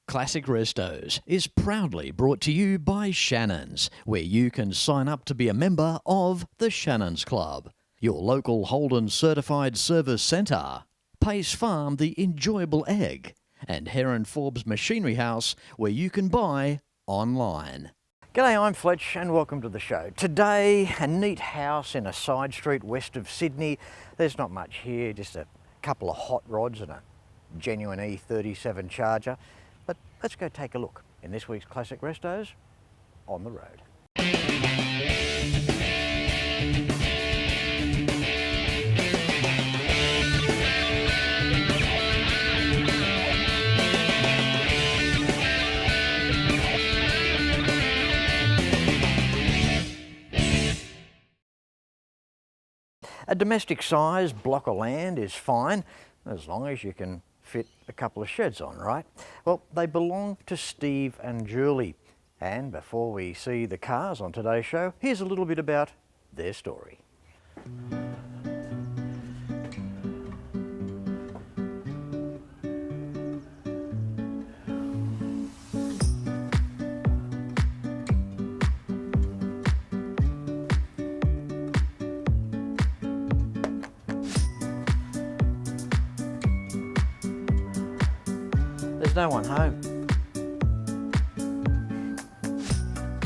Classic Restos is proudly brought to you by Shannons, where you can sign up to be a member of the Shannons Club, your local Holden certified service centre, Pace Farm the enjoyable egg, and Heron Forbes Machinery House, where you can buy online. G'day, I'm Fletch and welcome to the show. Today, a neat house in a side street west of Sydney. There's not much here, just a couple of hot rods and a genuine E37 Charger. But let's go take a look in this week's Classic Restos on the road. A domestic size block of land is fine, as long as you can fit a couple of sheds on, right? Well, they belong to Steve and Julie. And before we see the cars on today's show, here's a little bit about their story. There's no one home.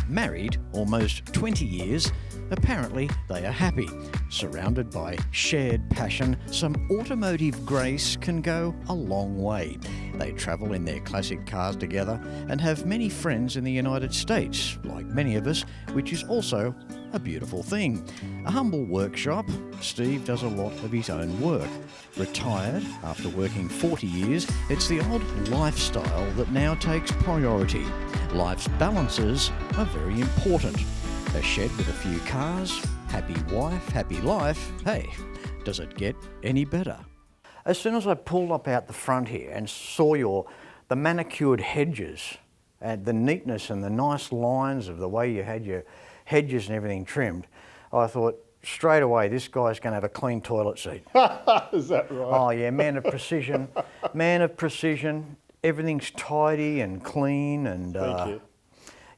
Married almost 20 years, apparently they are happy. Surrounded by shared passion, some automotive grace can go a long way. They travel in their classic cars together and have many friends in the United States, like many of us, which is also a beautiful thing. A humble workshop, Steve does a lot of his own work. Retired after working 40 years, it's the odd lifestyle that now takes priority. Life's balances are very important. A shed with a few cars, happy wife, happy life. Hey, does it get any better? As soon as I pulled up out the front here and saw the manicured hedges and the neatness and the nice lines of the way you had your hedges and everything trimmed, I thought straight away this guy's going to have a clean toilet seat. Is that right? Oh yeah, man of precision. Man of precision. Everything's tidy and clean, and Thank you.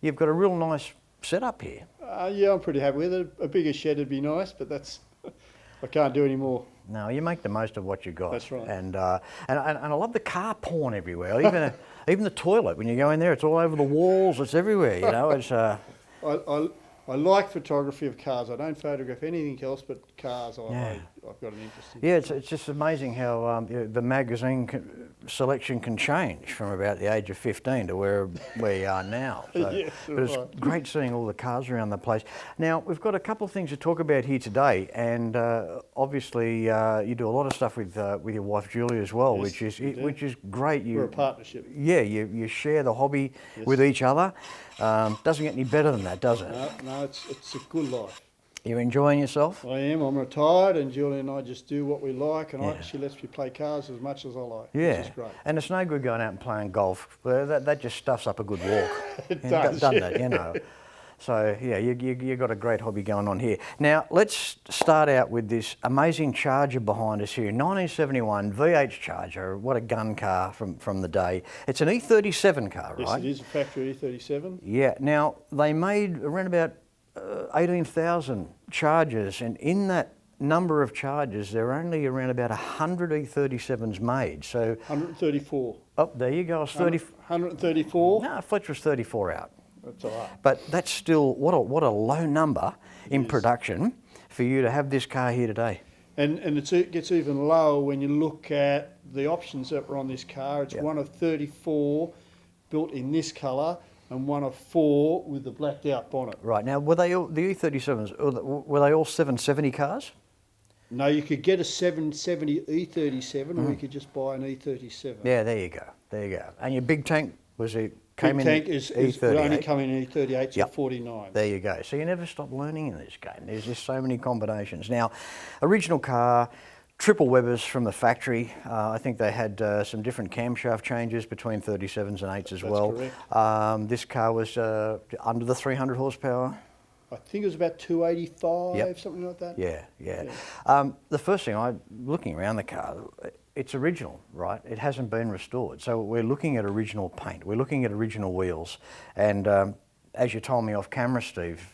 You've got a real nice setup here. Yeah, I'm pretty happy with it. A bigger shed would be nice, but that's I can't do any more. No, you make the most of what you got. That's right. And I love the car porn everywhere. Even the toilet, when you go in there, it's all over the walls. It's everywhere. You know, it's. I like photography of cars. I don't photograph anything else but cars. I've got an interest in. Yeah, it's just amazing how the magazine selection can change from about the age of 15 to where we are now. So, Yes, but it's great seeing all the cars around the place. Now, we've got a couple of things to talk about here today, and obviously you do a lot of stuff with your wife Julie as well, Yes, which is great. We're a partnership. Yeah, you share the hobby with each other. Doesn't get any better than that, does it? No, it's a good life. You're enjoying yourself? I am. I'm retired, and Julie and I just do what we like, and she lets me play cars as much as I like. Yeah, which is great. And it's no good going out and playing golf. That just stuffs up a good walk. It does, doesn't it? You know. So yeah, you got a great hobby going on here. Now let's start out with this amazing Charger behind us here, 1971 VH Charger. What a gun car from the day. It's an E37 car, right? Yes, it is a factory E37. Yeah. Now they made around about 18,000 Chargers, and in that number of Chargers, there are only around about 100 E37s made. So 134. Oh, there you go. I was 30. 134. No, Fletch was 34 out. That's all right. But that's still what a low number in production for you to have this car here today. And it gets even lower when you look at the options that were on this car. It's one of 34 built in this colour, and one of 4 with the blacked out bonnet. Right, now were they all, the E37s, were they all 770 cars? No, you could get a 770 E37 or you could just buy an E37. Yeah, there you go. And your big tank was it? Big tank is only coming in E38, so 49. There you go. So you never stop learning in this game. There's just so many combinations. Now, original car, triple Webbers from the factory. I think they had some different camshaft changes between 37s and 8s as well. Correct. This car was under the 300 horsepower. I think it was about 285, something like that. Yeah. The first thing, looking around the car, it's original, right? It hasn't been restored. So we're looking at original paint. We're looking at original wheels. And as you told me off camera, Steve,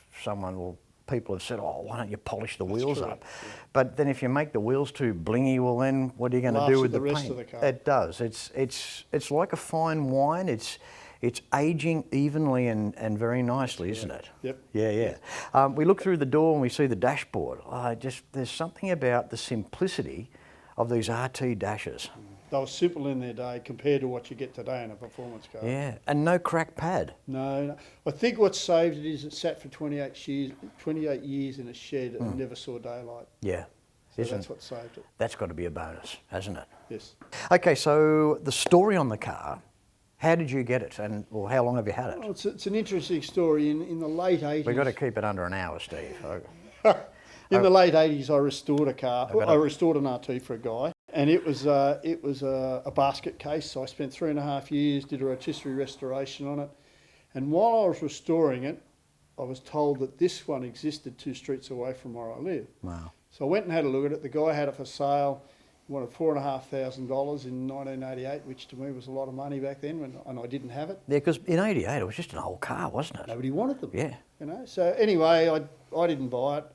people have said, oh, why don't you polish the wheels up? Yeah. But then if you make the wheels too blingy, well then what are you going to do with the rest paint? Of the car. It does. It's like a fine wine. It's aging evenly and very nicely, isn't it? Yep. Yeah. We look through the door and we see the dashboard. There's something about the simplicity of these RT dashes. They were simple in their day compared to what you get today in a performance car. Yeah, and no crack pad. No. I think what saved it is it sat for 28 years in a shed and never saw daylight. Yeah. So that's what saved it. That's got to be a bonus, hasn't it? Yes. Okay, so the story on the car, how did you get it, and how long have you had it? Well, it's an interesting story. In the late 80s... We've got to keep it under an hour, Steve. In the late 80s, I restored a car. I restored an RT for a guy, and it was a basket case. So I spent 3.5 years, did a rotisserie restoration on it, and while I was restoring it, I was told that this one existed 2 streets away from where I live. Wow. So I went and had a look at it. The guy had it for sale. He wanted $4,500 in 1988, which to me was a lot of money back then, and I didn't have it. Yeah, because in '88 it was just an old car, wasn't it? Nobody wanted them. Yeah. You know. So anyway, I didn't buy it.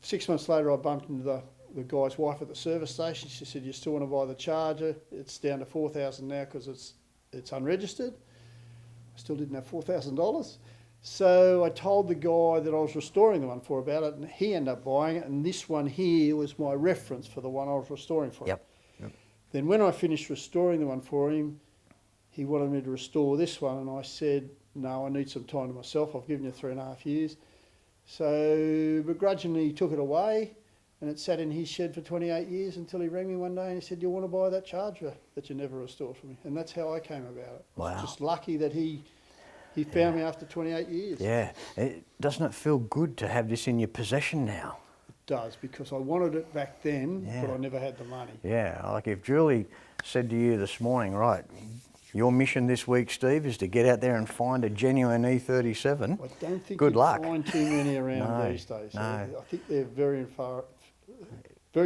6 months later, I bumped into the guy's wife at the service station. She said, "You still want to buy the Charger? It's down to $4,000 now because it's unregistered." I still didn't have $4,000. So I told the guy that I was restoring the one for about it, and he ended up buying it. And this one here was my reference for the one I was restoring for him. Yep. Then when I finished restoring the one for him, he wanted me to restore this one, and I said, "No, I need some time to myself. I've given you 3.5 years." So begrudgingly he took it away, and it sat in his shed for 28 years until he rang me one day and he said, "You want to buy that Charger that you never restored for me?" And that's how I came about it. Wow. I was just lucky that he found me after 28 years. Yeah. Doesn't it feel good to have this in your possession now? It does, because I wanted it back then, but I never had the money. Yeah, like if Julie said to you this morning, right, your mission this week, Steve, is to get out there and find a genuine E37. I don't think good luck. Find too many around these days. No. I think they're very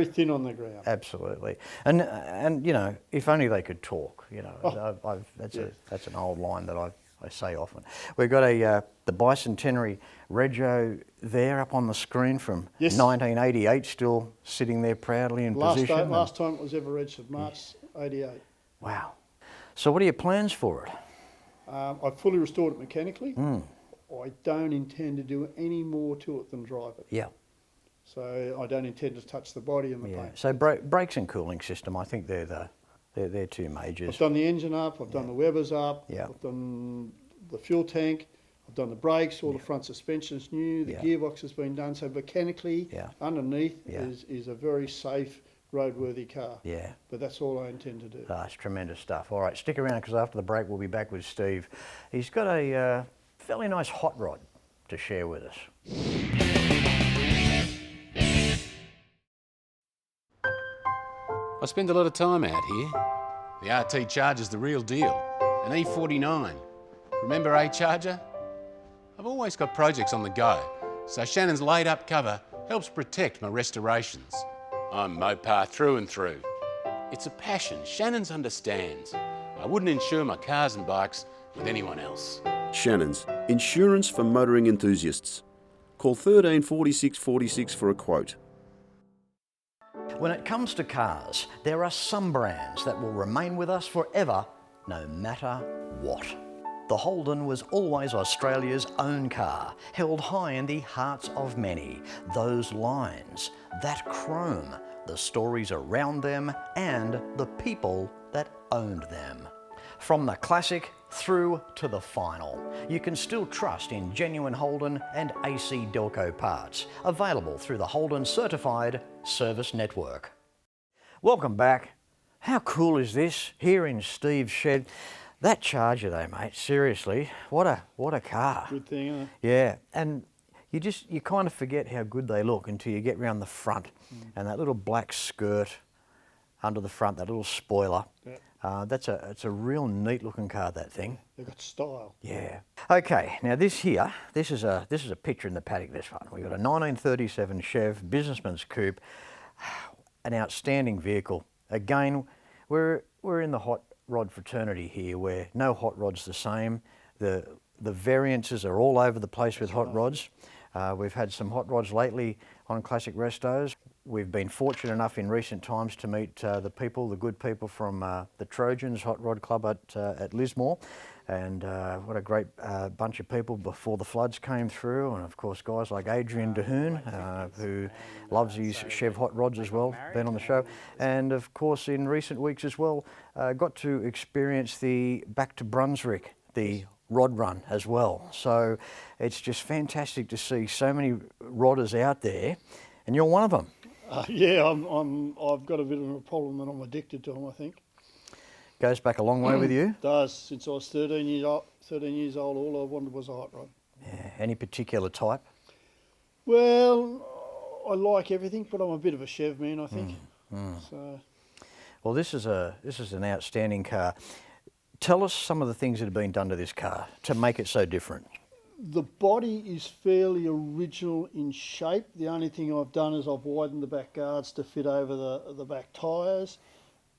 thin on the ground. Absolutely, and you know, if only they could talk. You know, that's an old line that I say often. We've got the bicentenary Rego there up on the screen from 1988, still sitting there proudly in position. Last time it was ever registered, March '88. Wow. So what are your plans for it? I've fully restored it mechanically. I don't intend to do any more to it than drive it. Yeah. So I don't intend to touch the body and the paint. So brakes and cooling system, I think they're 2 majors. I've done the engine up, I've done the Webers up, Yeah. I've done the fuel tank, I've done the brakes, all the front suspension's new, the gearbox has been done. So mechanically, underneath is a very safe, roadworthy car. Yeah. But that's all I intend to do. It's tremendous stuff. All right, stick around because after the break we'll be back with Steve. He's got a fairly nice hot rod to share with us. I spend a lot of time out here. The RT Charger's the real deal, an E49. Remember A Charger? I've always got projects on the go, so Shannon's laid-up cover helps protect my restorations. I'm Mopar through and through. It's a passion Shannon's understands. I wouldn't insure my cars and bikes with anyone else. Shannons, insurance for motoring enthusiasts. Call 13 46 46 for a quote. When it comes to cars, there are some brands that will remain with us forever, no matter what. The Holden was always Australia's own car, held high in the hearts of many. Those lines, that chrome, the stories around them, and the people that owned them. From the classic through to the final, you can still trust in genuine Holden and AC Delco parts, available through the Holden Certified Service Network. Welcome back. How cool is this here in Steve's shed? That Charger though, mate, seriously, what a car. Good thing, isn't it? Yeah, and you kind of forget how good they look until you get round the front and that little black skirt under the front, that little spoiler. Yeah. It's a real neat looking car, that thing. They've got style. Yeah. Okay, now this is a picture in the paddock, this one. We've got a 1937 Chev Businessman's Coupe, an outstanding vehicle. Again, We're in the hot rod fraternity here, where no hot rod's the same. The variances are all over the place with hot rods. We've had some hot rods lately on Classic Restos. We've been fortunate enough in recent times to meet the good people from the Trojans Hot Rod Club at Lismore. And what a great bunch of people before the floods came through. And of course, guys like Adrian Dehoon, who loves his Chev hot rods as well, been on the show. And of course, in recent weeks as well, got to experience the Back to Brunswick, the rod run as well. So it's just fantastic to see so many rodders out there, and you're one of them. Yeah, I've got a bit of a problem and I'm addicted to them, I think. Goes back a long way with you? Does. Since I was 13 years old, all I wanted was a hot rod. Yeah. Any particular type? Well, I like everything, but I'm a bit of a Chev man, I think. So. Well, this is an outstanding car. Tell us some of the things that have been done to this car to make it so different. The body is fairly original in shape. The only thing I've done is I've widened the back guards to fit over the back tyres.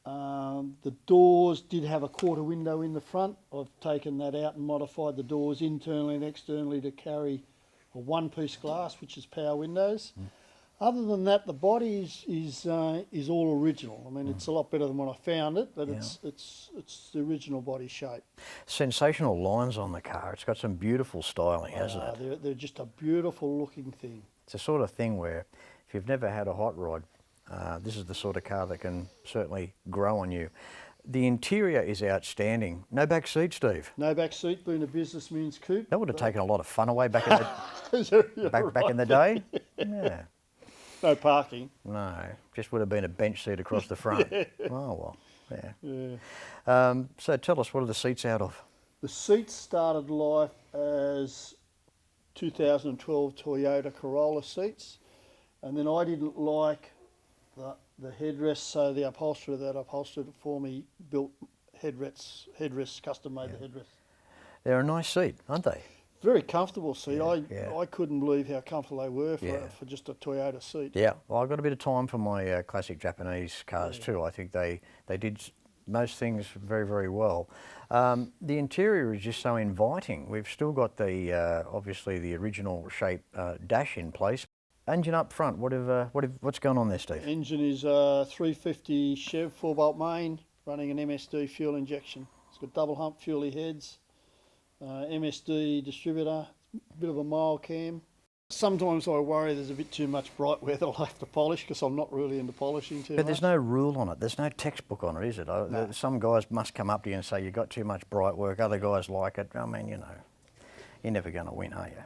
The doors did have a quarter window in the front. I've taken that out and modified the doors internally and externally to carry a one-piece glass, which is power windows. Other than that, the body is all original. I mean, it's a lot better than when I found it, but it's the original body shape. Sensational lines on the car. It's got some beautiful styling, hasn't it? They're just a beautiful looking thing. It's the sort of thing where if you've never had a hot rod, this is the sort of car that can certainly grow on you. The interior is outstanding. No back seat, Steve? No back seat, being a businessman's coupe. That would have taken a lot of fun away back in the, back in the day. Yeah. No parking. No, just would have been a bench seat across the front. Yeah. Oh, well, yeah. So tell us, what are the seats out of? The seats started life as 2012 Toyota Corolla seats, and then I didn't like the headrests, so the upholsterer that upholstered it for me built headrests, custom made the headrests. They're a nice seat, aren't they? Very comfortable seat. Yeah, I couldn't believe how comfortable they were for just a Toyota seat. Yeah, well, I've got a bit of time for my classic Japanese cars too. I think they did most things very, very well. The interior is just so inviting. We've still got the obviously the original shape dash in place. Engine up front, what's going on there, Steve? Engine is a 350 Chev 4-bolt main running an MSD fuel injection. It's got double hump fuelie heads. MSD distributor, bit of a mild cam. Sometimes I worry there's a bit too much bright wear that I'll have to polish because I'm not really into polishing too much. But there's no rule on it. There's no textbook on it, is it? No. Some guys must come up to you and say, you've got too much bright work. Other guys like it. I mean, you know, you're never going to win, are you?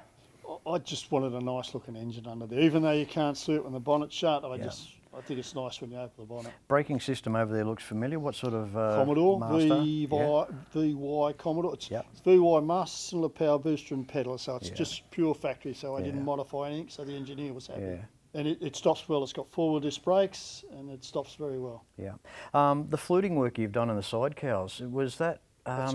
I just wanted a nice looking engine under there. Even though you can't see it when the bonnet's shut, I think it's nice when you open the bonnet. Braking system over there looks familiar. What sort of Commodore, master? VY Commodore. It's VY master, cylinder power booster and pedal, so it's just pure factory, so I didn't modify anything, so the engineer was happy. Yeah. And it stops well. It's got four-wheel disc brakes and it stops very well. Yeah. The fluting work you've done in the side cowls, was that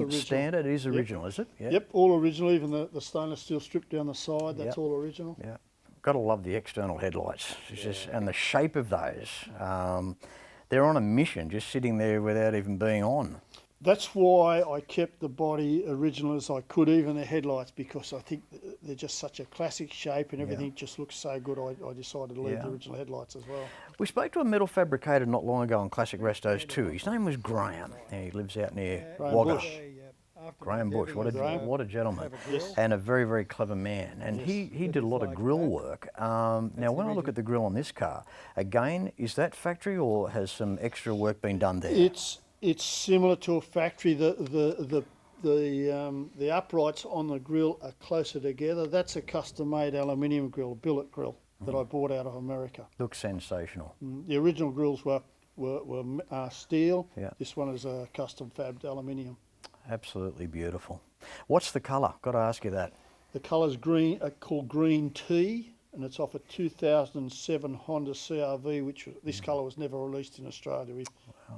standard? It is original, is it? Yep, all original. Even the stainless steel strip down the side, that's all original. Yeah. Got to love the external headlights. It's just, and the shape of those. They're on a mission, just sitting there without even being on. That's why I kept the body original as I could, even the headlights, because I think they're just such a classic shape and everything just looks so good. I decided to leave the original headlights as well. We spoke to a metal fabricator not long ago on Classic Restos too. His name was Graham. He lives out near Wagga. Graham Bush, what a gentleman, and a very, very clever man. And he did a lot of grill work. Now, when I look at the grill on this car, again, is that factory or has some extra work been done there? It's similar to a factory. The uprights on the grill are closer together. That's a custom-made aluminium grill, a billet grill that I bought out of America. Looks sensational. The original grills were steel. This one is a custom fabbed aluminium. Absolutely beautiful. What's the colour? Got to ask you that. The colour's green, called Green Tea, and it's off a 2007 Honda CR-V, which this colour was never released in Australia.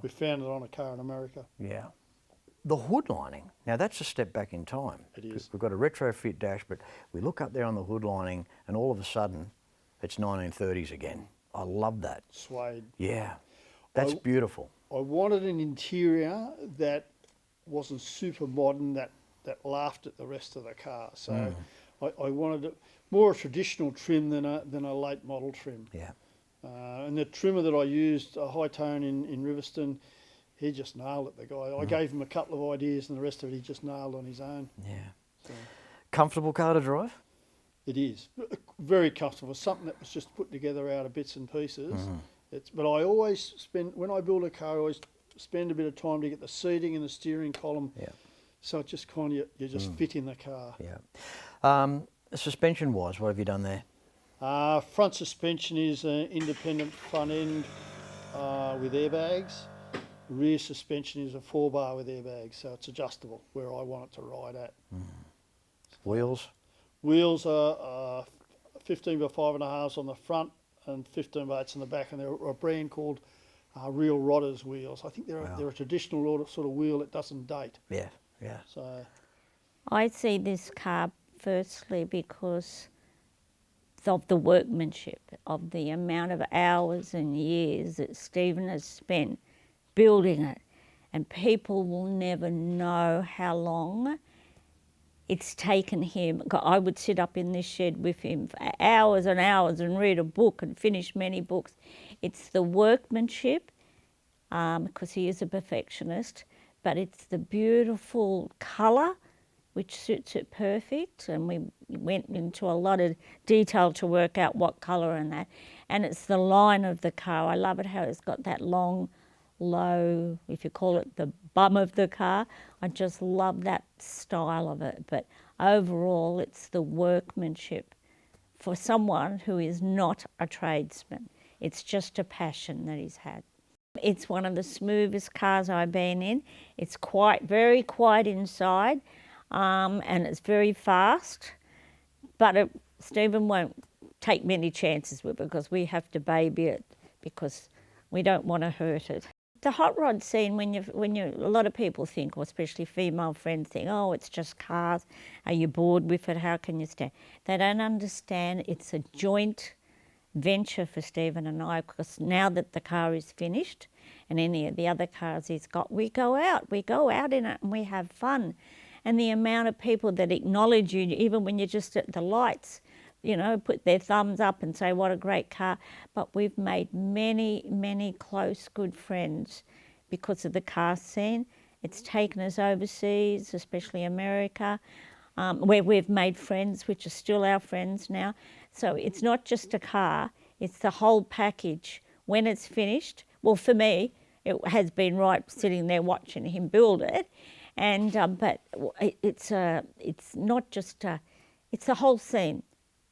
We found it on a car in America. Yeah. The hood lining, now that's a step back in time. It is. We've got a retrofit dash, but we look up there on the hood lining and all of a sudden it's 1930s again. I love that. Suede. Yeah, that's beautiful. I wanted an interior that wasn't super modern, that laughed at the rest of the car. So I wanted more a traditional trim than a late model trim. Yeah. And the trimmer that I used, a high tone in Riverston, he just nailed it, the guy. I gave him a couple of ideas and the rest of it he just nailed on his own. Yeah. So Comfortable car to drive? it is. Very comfortable. Something that was just put together out of bits and pieces. But I always spend, when I build a car, I always spend a bit of time to get the seating and the steering column. Yeah. So it just kind of, you just fit in the car. Yeah. Suspension-wise, what have you done there? Front suspension is an independent front end with airbags. Rear suspension is a 4-bar with airbags, so it's adjustable where I want it to ride at. Wheels? Wheels are 15 by 5.5s on the front and 15 by 8s on the back, and they're a brand called Real Rodders wheels. I think they're a traditional sort of wheel that doesn't date. Yeah, yeah. So I see this car firstly because of the workmanship, of the amount of hours and years that Stephen has spent building it, and people will never know how long it's taken him. I would sit up in this shed with him for hours and hours and read a book and finish many books. It's the workmanship, because he is a perfectionist, but it's the beautiful colour which suits it perfect, and we went into a lot of detail to work out what colour and that. And it's the line of the car. I love it how it's got that long, low, if you call it the bum of the car. I just love that style of it. But overall, it's the workmanship for someone who is not a tradesman. It's just a passion that he's had. It's one of the smoothest cars I've been in. It's very quiet inside. And it's very fast, but Stephen won't take many chances with it because we have to baby it because we don't want to hurt it. The hot rod scene, a lot of people think, or especially female friends think, oh, it's just cars. Are you bored with it? How can you stand? They don't understand it's a joint venture for Stephen and I, because now that the car is finished and any of the other cars he's got, we go out in it and we have fun. And the amount of people that acknowledge you, even when you're just at the lights, you know, put their thumbs up and say, what a great car. But we've made many, many close, good friends because of the car scene. It's taken us overseas, especially America, where we've made friends, which are still our friends now. So it's not just a car, it's the whole package. When it's finished, well, for me, it has been right sitting there watching him build it. And but it's not just it's the whole scene.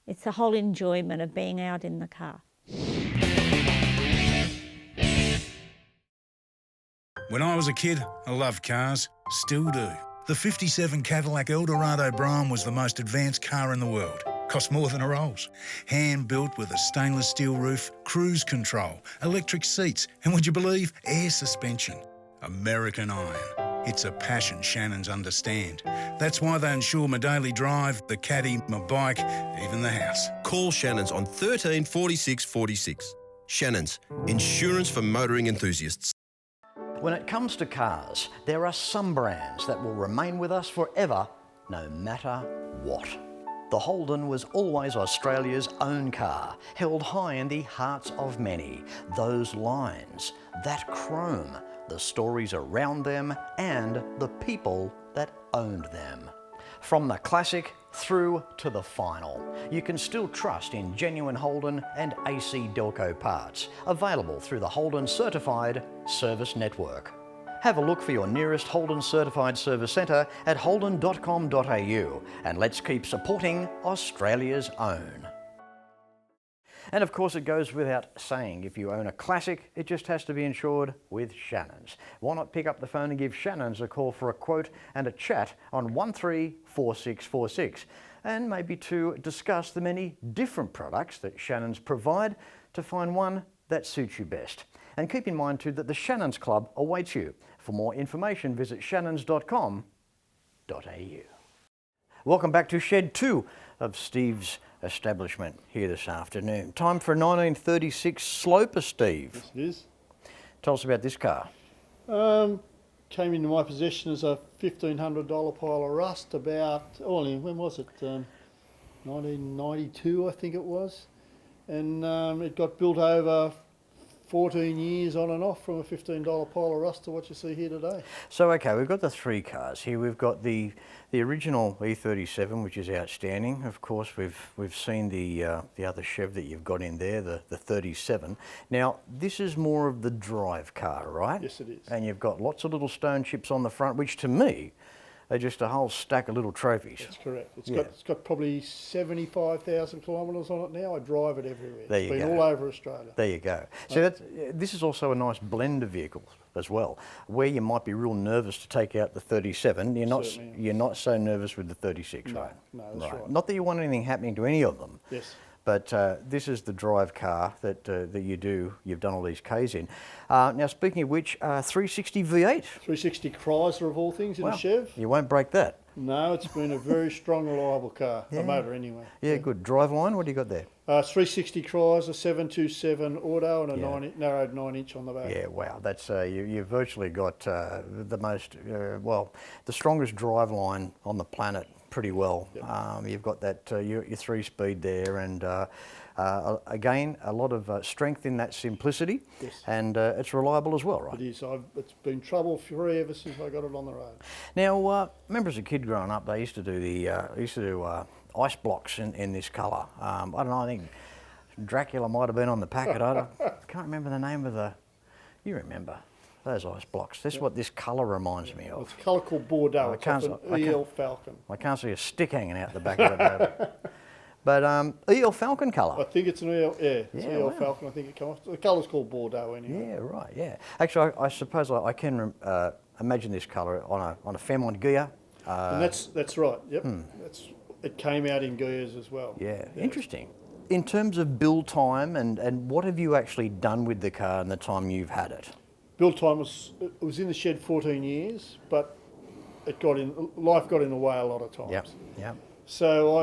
It's the whole enjoyment of being out in the car. When I was a kid, I loved cars, still do. The 57 Cadillac Eldorado Brougham was the most advanced car in the world. Cost more than a Rolls. Hand-built with a stainless steel roof, cruise control, electric seats, and would you believe, air suspension. American iron. It's a passion Shannons understand. That's why they insure my daily drive, the caddy, my bike, even the house. Call Shannons on 13 46 46. Shannons, insurance for motoring enthusiasts. When it comes to cars, there are some brands that will remain with us forever, no matter what. The Holden was always Australia's own car, held high in the hearts of many. Those lines, that chrome, the stories around them, and the people that owned them. From the classic through to the final, you can still trust in genuine Holden and AC Delco parts, available through the Holden Certified Service Network. Have a look for your nearest Holden Certified Service Centre at holden.com.au, and let's keep supporting Australia's own. And of course, it goes without saying, if you own a classic, it just has to be insured with Shannons. Why not pick up the phone and give Shannons a call for a quote and a chat on 134646, and maybe to discuss the many different products that Shannons provide to find one that suits you best. And keep in mind too that the Shannons Club awaits you. For more information, visit shannons.com.au. Welcome back to Shed 2 of Steve's establishment here this afternoon. Time for a 1936 Sloper, Steve. Yes, it is. Tell us about this car. Came into my possession as a $1,500 pile of rust about, when was it? 1992, I think it was. And it got built over 14 years on and off, from a $15 pile of rust to what you see here today. So, okay, we've got the three cars here. We've got the original E37, which is outstanding. Of course, we've seen the other Chev that you've got in there, the 37. Now, this is more of the drive car, right? Yes, it is. And you've got lots of little stone chips on the front, which to me are just a whole stack of little trophies. That's correct. It's Yeah. got probably 75,000 kilometres on it now. I drive it everywhere. There It's you been go. all over Australia. There you go. So this is also a nice blend of vehicles as well, where you might be real nervous to take out the 37. Certainly. You're not so nervous with the 36, No, right? no, that's right. Not that you want anything happening to any of them. Yes. But this is the drive car that you've done all these Ks in. Now, speaking of which, 360 V8. 360 Chrysler of all things in Wow. a Chev. You won't break that. No, it's been a very strong, reliable car. Yeah. A motor anyway. Yeah, good. Drive line, what do you got there? 360 Chrysler, 727 auto, and a Yeah. narrowed 9-inch on the back. Yeah, wow. That's you've virtually got the most, the strongest drive line on the planet pretty well. Yep. You've got that, your 3-speed there, and again, a lot of strength in that simplicity. Yes. And it's reliable as well, right? It is. It's been trouble-free ever since I got it on the road. Now, I remember as a kid growing up, they used to do ice blocks in this colour. I don't know. I think Dracula might have been on the packet. I can't remember the name of the. You remember those ice blocks? That's what this colour reminds me of. It's a colour called Bordeaux. I It's can't- off I an can't- EL Falcon. I can't see a stick hanging out the back of it. But EL Falcon I colour. think it's an EL, it's Yeah, EL wow. Falcon. I think it comes. The colour's called Bordeaux anyway. Yeah, right. Yeah. Actually, I suppose I can imagine this colour on a Fairmont gear. And that's right. Yep. It came out in gears as well. Yeah, interesting. In terms of build time and what have you actually done with the car in the time you've had it? Build time was in the shed 14 years, but life got in the way a lot of times. Yep, yep. So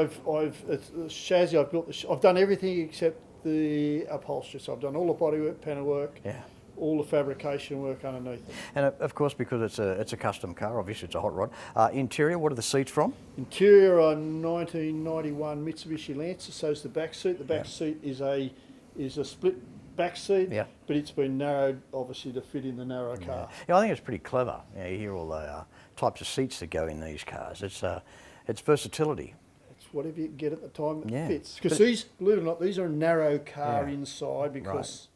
it's the chassis I've built. I've done everything except the upholstery. So I've done all the bodywork, panel work, Yeah. all the fabrication work underneath it. And of course, because it's a custom car, obviously it's a hot rod. Interior, what are the seats from? Interior on 1991 Mitsubishi Lancer. So is the back seat. The back seat is a split back seat, Yeah. but it's been narrowed obviously to fit in the narrow car. Yeah, I think it's pretty clever. You hear all the types of seats that go in these cars. It's versatility. It's whatever you can get at the time that Yeah. fits. Because But- these, believe it or not, these are a narrow car Yeah. inside because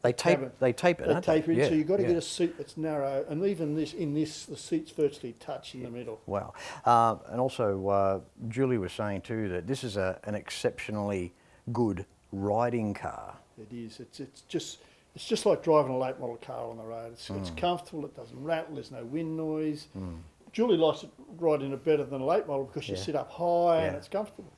They tape cabin. it, They don't they? taper in, Yeah, so you've got to yeah. get a seat that's narrow, and even the seats virtually touch in the middle. Wow. And also, Julie was saying too that this is an exceptionally good riding car. It is. It's just like driving a late model car on the road. It's Mm. comfortable. It doesn't rattle. There's no wind noise. Julie likes it riding it better than a late model because you Yeah. sit up high and Yeah. it's comfortable.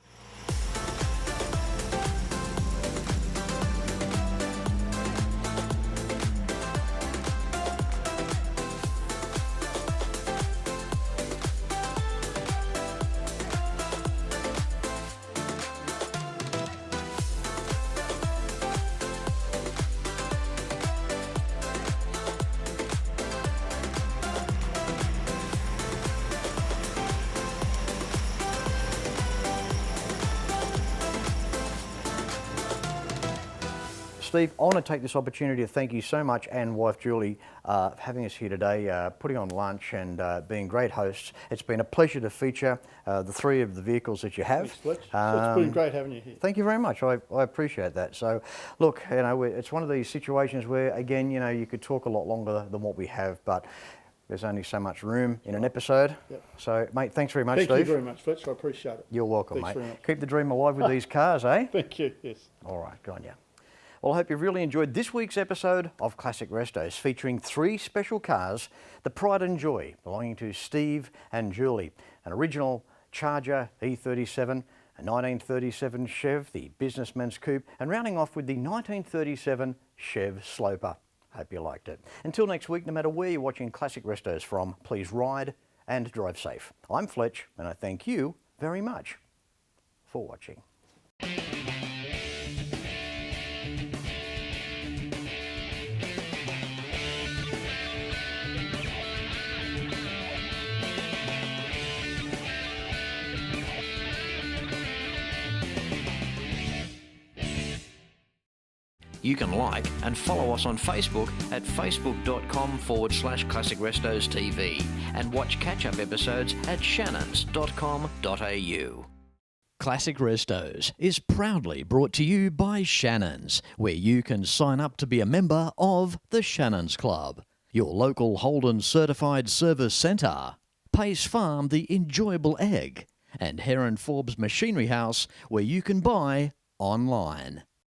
Steve, I want to take this opportunity to thank you so much, and wife Julie, for having us here today, putting on lunch and being great hosts. It's been a pleasure to feature the three of the vehicles that you have. Thanks, Fletch. It's been great having you here. Thank you very much. I appreciate that. So, look, it's one of these situations where, again, you could talk a lot longer than what we have, but there's only so much room in an episode. Yep. So, mate, thanks very much, Thank Steve. you very much, Fletch. I appreciate it. You're welcome, Thanks mate. very much. Keep the dream alive with these cars, eh? Thank you. Yes. All right, go on, yeah. Well, I hope you've really enjoyed this week's episode of Classic Restos, featuring three special cars, the pride and joy belonging to Steve and Julie, an original Charger E37, a 1937 Chev, the businessman's coupe, and rounding off with the 1937 Chev Sloper. Hope you liked it. Until next week, no matter where you're watching Classic Restos from, please ride and drive safe. I'm Fletch, and I thank you very much for watching. You can like and follow us on Facebook at facebook.com/Classic Restos TV and watch catch-up episodes at shannons.com.au. Classic Restos is proudly brought to you by Shannons, where you can sign up to be a member of the Shannons Club, your local Holden certified service centre, Pace Farm the enjoyable egg, and Heron Forbes Machinery House, where you can buy online.